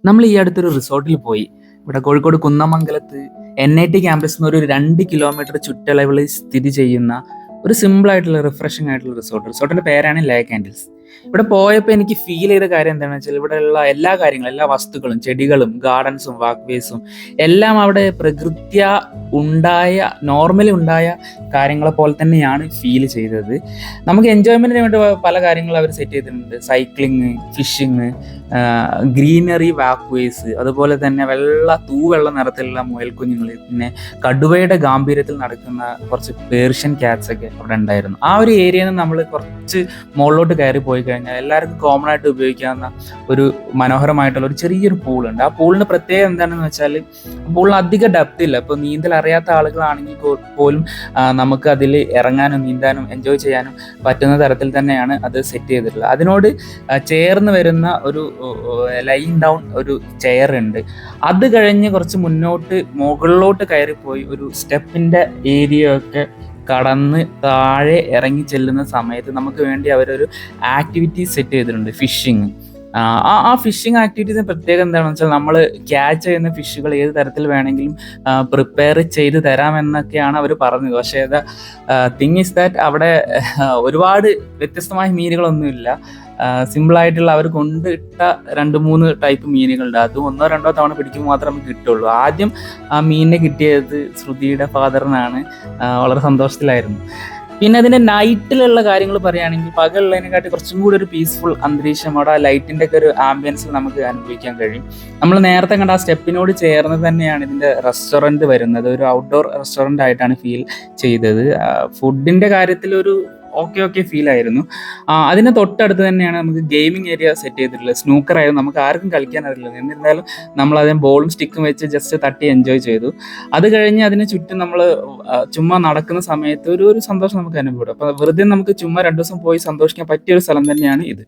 നമ്മൾ ഈ അടുത്തൊരു റിസോർട്ടിൽ പോയി. ഇവിടെ കോഴിക്കോട് കുന്നമംഗലത്ത് NIT ക്യാമ്പസിൽ നിന്ന് ഒരു 2 കിലോമീറ്റർ ചുറ്റളവിൽ സ്ഥിതി ചെയ്യുന്ന ഒരു സിമ്പിൾ ആയിട്ടുള്ള റിഫ്രഷിംഗ് ആയിട്ടുള്ള റിസോർട്ടിന്റെ പേരാണ് ലേ കാൻഡിൽസ്. ഇവിടെ പോയപ്പോൾ എനിക്ക് ഫീൽ ചെയ്ത കാര്യം എന്താണെന്ന് വെച്ചാൽ ഇവിടെയുള്ള എല്ലാ കാര്യങ്ങളും, എല്ലാ വസ്തുക്കളും, ചെടികളും, ഗാർഡൻസും, വാക്ക് വേസും എല്ലാം അവിടെ പ്രകൃത്യാ ഉണ്ടായ, നോർമലി ഉണ്ടായ കാര്യങ്ങളെ പോലെ തന്നെയാണ് ഫീൽ ചെയ്തത്. നമുക്ക് എൻജോയ്മെന്റിന് വേണ്ടി പല കാര്യങ്ങളും അവർ സെറ്റ് ചെയ്തിട്ടുണ്ട്. സൈക്ലിങ്, ഫിഷിങ്, ഗ്രീനറി വാക്വേസ്, അതുപോലെ തന്നെ തൂവെള്ള നിറത്തിലുള്ള മുയൽക്കുഞ്ഞുങ്ങൾ, പിന്നെ കടുവയുടെ ഗാംഭീര്യത്തിൽ നടക്കുന്ന കുറച്ച് പേർഷ്യൻ ക്യാറ്റ്സ് ഒക്കെ അവിടെ ഉണ്ടായിരുന്നു. ആ ഒരു ഏരിയയിൽ നിന്ന് നമ്മൾ കുറച്ച് മുകളിലോട്ട് കയറി പോയി കഴിഞ്ഞാൽ എല്ലാവർക്കും കോമൺ ആയിട്ട് ഉപയോഗിക്കാവുന്ന ഒരു മനോഹരമായിട്ടുള്ള ഒരു ചെറിയൊരു പൂളുണ്ട്. ആ പൂളിന് പ്രത്യേകം എന്താണെന്ന് വെച്ചാൽ പൂളിന് അധികം ഡെപ്ത് ഇല്ല. ഇപ്പോൾ നീന്തൽ അറിയാത്ത ആളുകളാണെങ്കിൽ പോലും നമുക്ക് അതിൽ ഇറങ്ങാനും നീന്താനും എൻജോയ് ചെയ്യാനും പറ്റുന്ന തരത്തിൽ തന്നെയാണ് അത് സെറ്റ് ചെയ്തിട്ടുള്ളത്. അതിനോട് ചേർന്ന് വരുന്ന ഒരു ലൈൻ ഡൗൺ ഒരു ചെയർ ഉണ്ട്. അത് കഴിഞ്ഞ് കുറച്ച് മുകളിലോട്ട് കയറിപ്പോയി ഒരു സ്റ്റെപ്പിന്റെ ഏരിയ ഒക്കെ കടന്ന് താഴെ ഇറങ്ങി ചെല്ലുന്ന സമയത്ത് നമുക്ക് വേണ്ടി അവരൊരു ആക്ടിവിറ്റി സെറ്റ് ചെയ്തിട്ടുണ്ട്, ഫിഷിങ്. ആ ഫിഷിങ് ആക്ടിവിറ്റീസിന് പ്രത്യേകം എന്താണെന്ന് വെച്ചാൽ നമ്മൾ ക്യാച്ച് ചെയ്യുന്ന ഫിഷുകൾ ഏത് തരത്തിൽ വേണമെങ്കിലും പ്രിപ്പയർ ചെയ്ത് തരാമെന്നൊക്കെയാണ് അവർ പറഞ്ഞത്. പക്ഷേ തിങ് ഈസ് ദാറ്റ് അവിടെ ഒരുപാട് വ്യത്യസ്തമായ മീനുകളൊന്നുമില്ല. സിമ്പിളായിട്ടുള്ള അവർ കൊണ്ടിട്ട 2-3 ടൈപ്പ് മീനുകളുണ്ട്. അതും 1-2 തവണ പിടിക്കുമ്പോൾ മാത്രമേ നമുക്ക് കിട്ടുള്ളൂ. ആദ്യം ആ മീനിനെ കിട്ടിയത് ശ്രുതിയുടെ ഫാദറിനാണ്. വളരെ സന്തോഷത്തിലായിരുന്നു. പിന്നെ അതിൻ്റെ നൈറ്റിലുള്ള കാര്യങ്ങൾ പറയുകയാണെങ്കിൽ പകലുള്ളതിനെക്കാട്ടി കുറച്ചും കൂടി ഒരു പീസ്ഫുൾ അന്തരീക്ഷം അവിടെ ലൈറ്റിൻ്റെ ഒക്കെ ഒരു ആംബിയൻസിൽ നമുക്ക് അനുഭവിക്കാൻ കഴിയും. നമ്മൾ നേരത്തെ കണ്ട ആ സ്റ്റെപ്പിനോട് ചേർന്ന് തന്നെയാണ് ഇതിൻ്റെ റെസ്റ്റോറൻറ്റ് വരുന്നത്. ഒരു ഔട്ട്ഡോർ റെസ്റ്റോറൻ്റ് ആയിട്ടാണ് ഫീൽ ചെയ്തത്. ഫുഡിൻ്റെ കാര്യത്തിൽ ഒരു ഓക്കെ ഫീൽ ആയിരുന്നു. അതിന് തൊട്ടടുത്ത് തന്നെയാണ് നമുക്ക് ഗെയിമിംഗ് ഏരിയ സെറ്റ് ചെയ്തിട്ടുള്ളത്. സ്നൂക്കർ ആയിരുന്നു, നമുക്ക് ആർക്കും കളിക്കാൻ അറിയില്ല. എന്നിരുന്നാലും നമ്മൾ അതിന് ബോളും സ്റ്റിക്കും വെച്ച് ജസ്റ്റ് തട്ടി എൻജോയ് ചെയ്തു. അത് കഴിഞ്ഞ് അതിന് ചുറ്റും നമ്മൾ ചുമ്മാ നടക്കുന്ന സമയത്ത് ഒരു സന്തോഷം നമുക്ക് അനുഭവപ്പെടും. അപ്പോൾ വെറുതെ നമുക്ക് ചുമ്മാ 2 ദിവസം പോയി സന്തോഷിക്കാൻ പറ്റിയ ഒരു സ്ഥലം തന്നെയാണ് ഇത്.